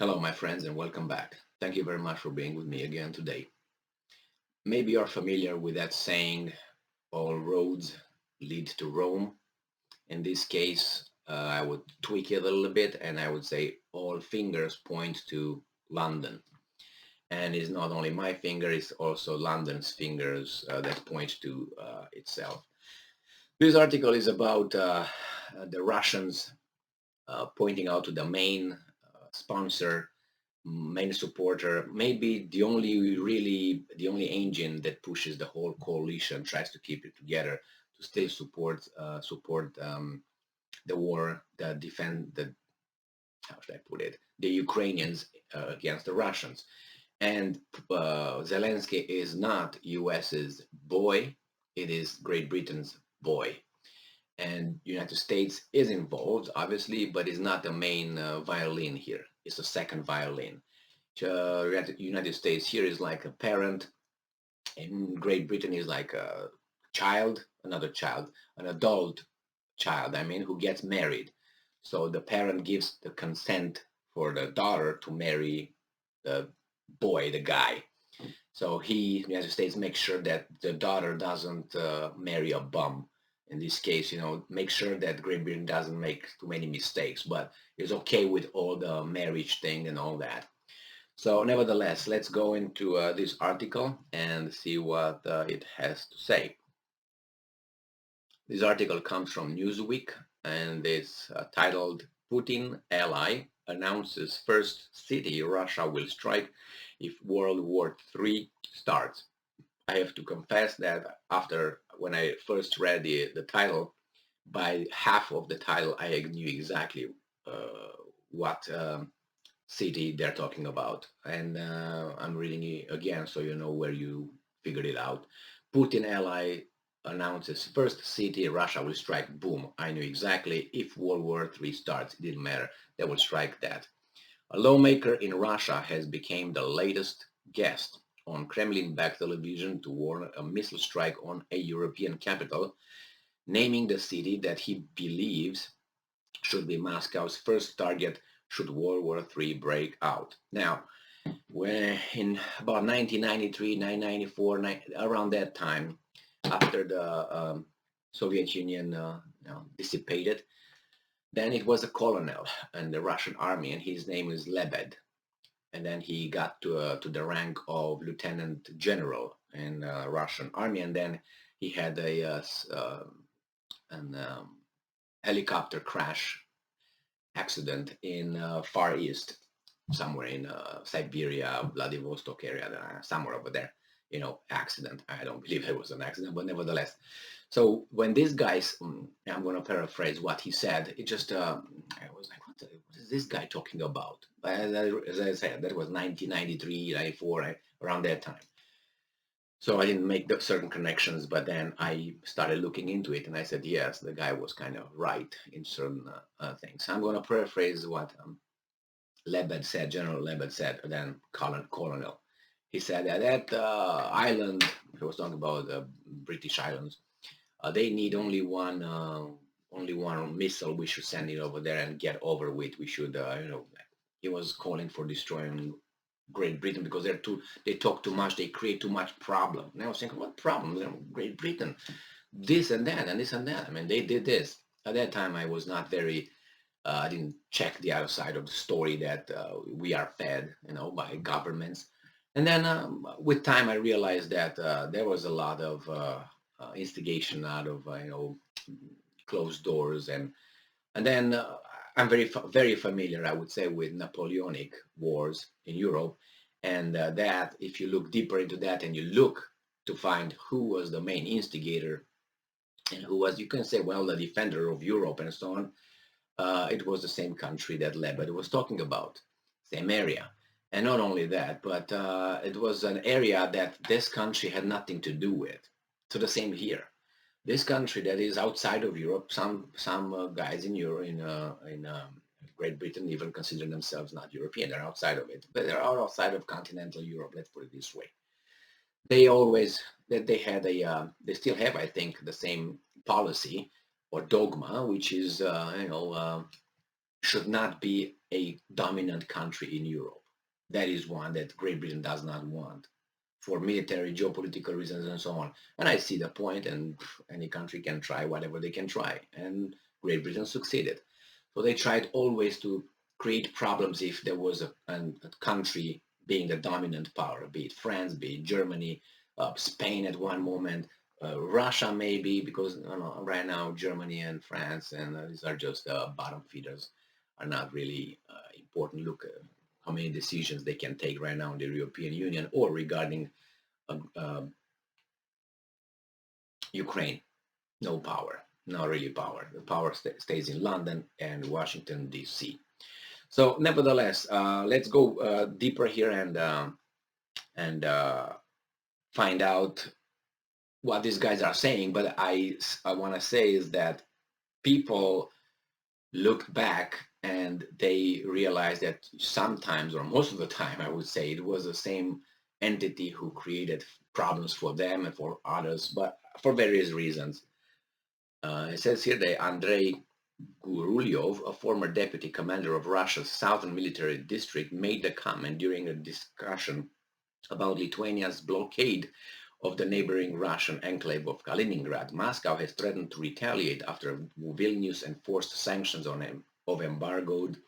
Hello, my friends, and welcome back. Thank you very much for being with me again today. Maybe you're familiar with that saying, all roads lead to Rome. In this case, I would tweak it a little bit and I would say all fingers point to London. And it's not only my finger, it's also London's fingers that point to itself. This article is about the Russians pointing out to the main sponsor, main supporter, maybe the only engine that pushes the whole coalition, tries to keep it together to still support the war, the defend the how should I put it, the Ukrainians against the Russians. And Zelensky is not US's boy; it is Great Britain's boy. And United States is involved, obviously, but is not the main violin here. It's a second violin. United States here is like a parent, and Great Britain is like a child, another child, an adult child, I mean, who gets married. So the parent gives the consent for the daughter to marry the boy, the guy. So the United States, makes sure that the daughter doesn't marry a bum. In this case, make sure that Great Britain doesn't make too many mistakes, but is okay with all the marriage thing and all that. So nevertheless, let's go into this article and see what it has to say. This article comes from Newsweek and it's titled Putin Ally Announces First City Russia Will Strike if World War III Starts. I have to confess that when I first read the title, by half of the title, I knew exactly what city they're talking about. And I'm reading it again so you know where you figured it out. Putin ally announces first city Russia will strike. Boom. I knew exactly if World War III starts, it didn't matter. They will strike that. A lawmaker in Russia has become the latest guest on Kremlin-backed television to warn a missile strike on a European capital, naming the city that he believes should be Moscow's first target should World War III break out. Now, when in about 1993, 1994, around that time, after the Soviet Union dissipated, then it was a colonel in the Russian army, and his name is Lebed. And then he got to the rank of lieutenant general in Russian army, and then he had an helicopter crash accident in Far East, somewhere in Siberia, Vladivostok area, somewhere over there. Accident. I don't believe it was an accident, but nevertheless. So when these guys, I'm going to paraphrase what he said. It just, I was like, what is this guy talking about? As I said, that was 1993, 94, around that time. So I didn't make the certain connections, but then I started looking into it, and I said, yes, the guy was kind of right in certain things. I'm going to paraphrase what Lebed said, General Lebed said, then Colonel. He said that island, he was talking about the British islands, they need only one missile. We should send it over there and get over with. We should, he was calling for destroying Great Britain because they talk too much, they create too much problem. And I was thinking, what problem? Great Britain, this and that and this and that. I mean, they did this. At that time, I was not very. I didn't check the other side of the story that we are fed, by governments. And then with time, I realized that there was a lot of instigation out of closed doors, and then I'm very familiar, I would say, with Napoleonic wars in Europe, and that if you look deeper into that and you look to find who was the main instigator and who was, you can say, well, the defender of Europe and so on, it was the same country that Lebed was talking about, same area. And not only that, but it was an area that this country had nothing to do with. So the same here. This country that is outside of Europe, some guys in Europe, in Great Britain, even consider themselves not European. They're outside of it, but they're outside of continental Europe. Let's put it this way. They always that they had they still have, I think, the same policy or dogma, which is should not be a dominant country in Europe. That is one that Great Britain does not want for military, geopolitical reasons, and so on. And I see the point, and any country can try whatever they can try. And Great Britain succeeded. So they tried always to create problems if there was a country being the dominant power, be it France, be it Germany, Spain at one moment, Russia maybe, because right now Germany and France and these are just bottom feeders, are not really important. Look how many decisions they can take right now in the European Union or regarding uh, uh, Ukraine. No power, not really power. The power stays in London and Washington, D.C. So nevertheless, let's go deeper here and find out what these guys are saying. But I want to say is that people look back and they realize that sometimes, or most of the time, I would say, it was the same entity who created problems for them and for others, but for various reasons. It says here that Andrei Gurulyov, a former deputy commander of Russia's southern military district, made the comment during a discussion about Lithuania's blockade of the neighboring Russian enclave of Kaliningrad. Moscow has threatened to retaliate after Vilnius enforced sanctions of embargoed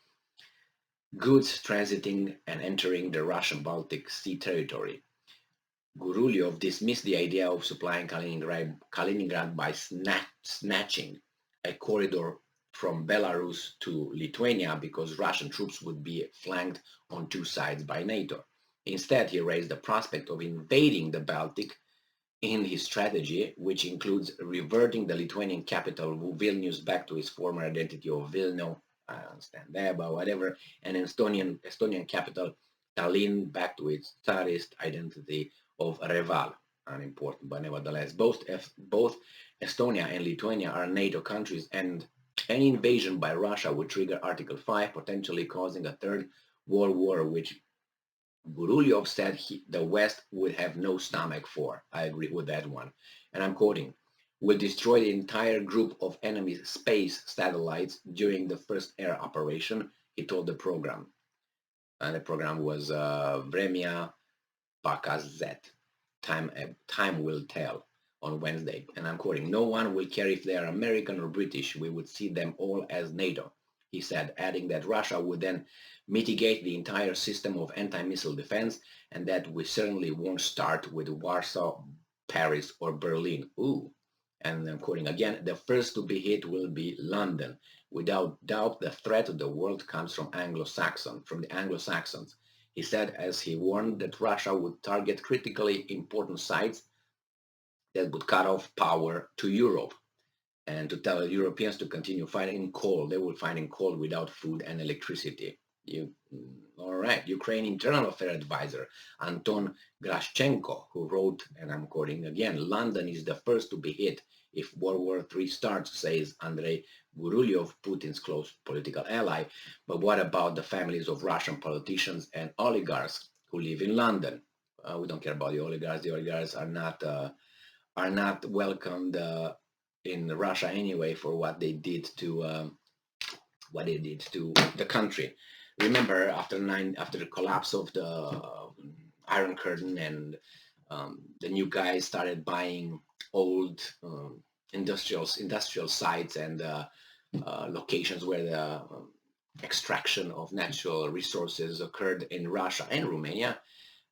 goods transiting and entering the Russian Baltic Sea territory. Gurulyov dismissed the idea of supplying Kaliningrad by snatching a corridor from Belarus to Lithuania because Russian troops would be flanked on two sides by NATO. Instead, he raised the prospect of invading the Baltic in his strategy, which includes reverting the Lithuanian capital Vilnius back to its former identity of Vilno, I understand that, but whatever, and Estonian capital Tallinn back to its Tsarist identity of Reval. Unimportant, but nevertheless, both Estonia and Lithuania are NATO countries, and any invasion by Russia would trigger Article 5, potentially causing a third world war, which Gurulyov said the West would have no stomach for. I agree with that one. And I'm quoting, will destroy the entire group of enemy space satellites during the first air operation, he told the program. And the program was Vremya Pakazet. Time will tell on Wednesday. And I'm quoting, no one will care if they are American or British. We would see them all as NATO, he said, adding that Russia would then mitigate the entire system of anti-missile defense and that we certainly won't start with Warsaw, Paris, or Berlin. Ooh. And I'm quoting again, the first to be hit will be London. Without doubt, the threat to the world comes from the Anglo-Saxons. He said as he warned that Russia would target critically important sites that would cut off power to Europe and to tell Europeans to continue fighting coal. They will fight in coal without food and electricity. All right, Ukraine Internal Affairs Advisor Anton Grashchenko, who wrote, and I'm quoting again, London is the first to be hit if World War III starts, says Andrei Gurulyov, Putin's close political ally. But what about the families of Russian politicians and oligarchs who live in London? We don't care about the oligarchs. The oligarchs are not welcomed in Russia anyway for what they did to the country. Remember, after the collapse of the Iron Curtain, and the new guys started buying old industrial sites and locations where the extraction of natural resources occurred in Russia and Romania.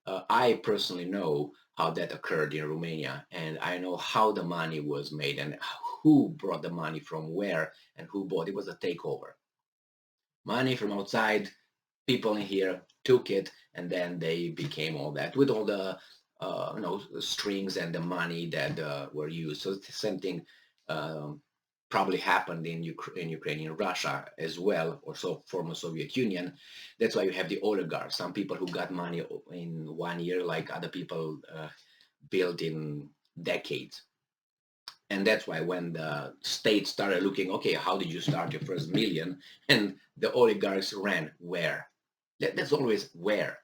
I personally know how that occurred in Romania, and I know how the money was made and who brought the money from where and who bought. It was a takeover. Money from outside, people in here took it, and then they became all that with all the strings and the money that were used. So it's the same thing probably happened in Ukraine, in Russia as well, or so former Soviet Union. That's why you have the oligarchs, some people who got money in 1 year, like other people built in decades. And that's why when the state started looking, okay, how did you start your first million? And the oligarchs ran where? That's always where?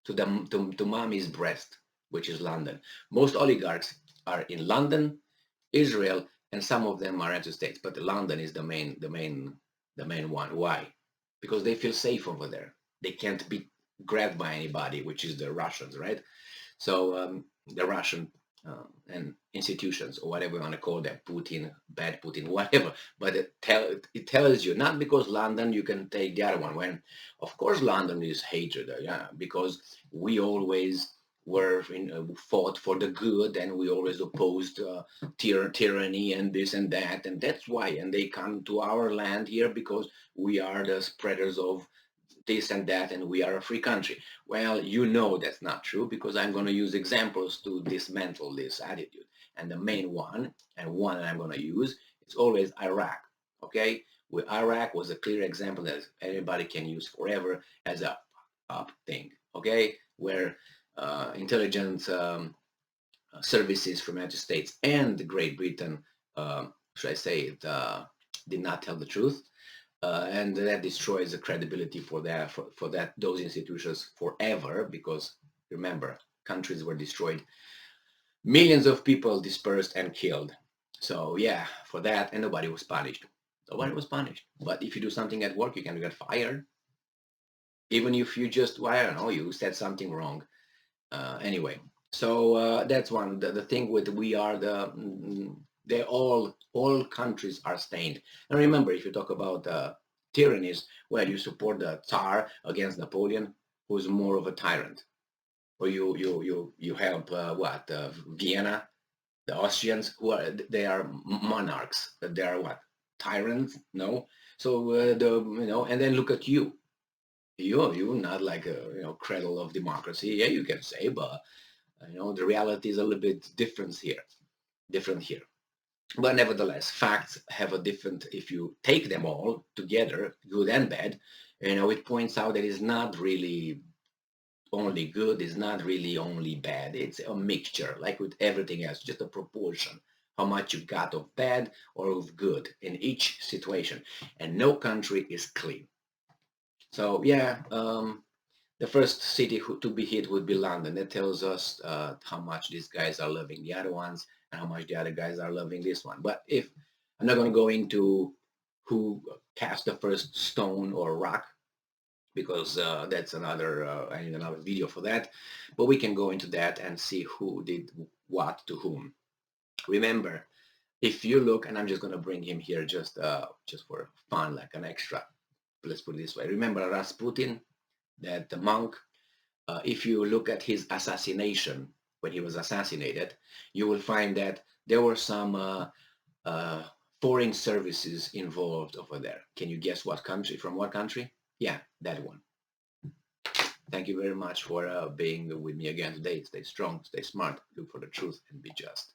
To mommy's breast, which is London. Most oligarchs are in London, Israel, and some of them are United States, but London is the main one. Why? because they feel safe over there. They can't be grabbed by anybody, which is the Russians, right? So the Russian and institutions, or whatever you want to call them, Putin, bad Putin, whatever. But it tells you, not because London, you can take the other one. When, of course, London is hatred, yeah, because we always were fought for the good, and we always opposed tyranny and this and that, and that's why. And they come to our land here because we are the spreaders of this and that, and we are a free country. Well, you know that's not true, because I'm going to use examples to dismantle this attitude. And the main one, and one that I'm going to use, is always Iraq. Okay, with Iraq was a clear example that anybody can use forever as a up thing. Okay, where intelligence services from United States and Great Britain, should I say it, did not tell the truth, and that destroys the credibility for that for that those institutions forever. Because remember, countries were destroyed, millions of people dispersed and killed. So yeah, for that, and nobody was punished. Nobody was punished. But if you do something at work, you can get fired, even if you just, well, I don't know, you said something wrong. Anyway, so that's one. The thing with we are they all countries are stained. And remember, if you talk about tyrannies, well, you support the Tsar against Napoleon, who's more of a tyrant, or you help what Vienna, the Austrians, who are they are monarchs, they are what, tyrants? No. So and then look at you. You're not like a cradle of democracy. Yeah, you can say, but the reality is a little bit different here. But nevertheless, facts have a different, if you take them all together, good and bad, it points out that it's not really only good, it's not really only bad. It's a mixture, like with everything else, just a proportion, how much you got of bad or of good in each situation. And no country is clean. So yeah, the first city to be hit would be London. That tells us how much these guys are loving the other ones, and how much the other guys are loving this one. But if I'm not going to go into who cast the first stone or rock, because that's another, I need another video for that. But we can go into that and see who did what to whom. Remember, if you look, and I'm just going to bring him here just for fun, like an extra. Let's put it this way. Remember Rasputin, that the monk? If you look at his assassination, when he was assassinated, you will find that there were some foreign services involved over there. Can you guess what country? From what country? Yeah, that one. Thank you very much for being with me again today. Stay strong, stay smart, look for the truth, and be just.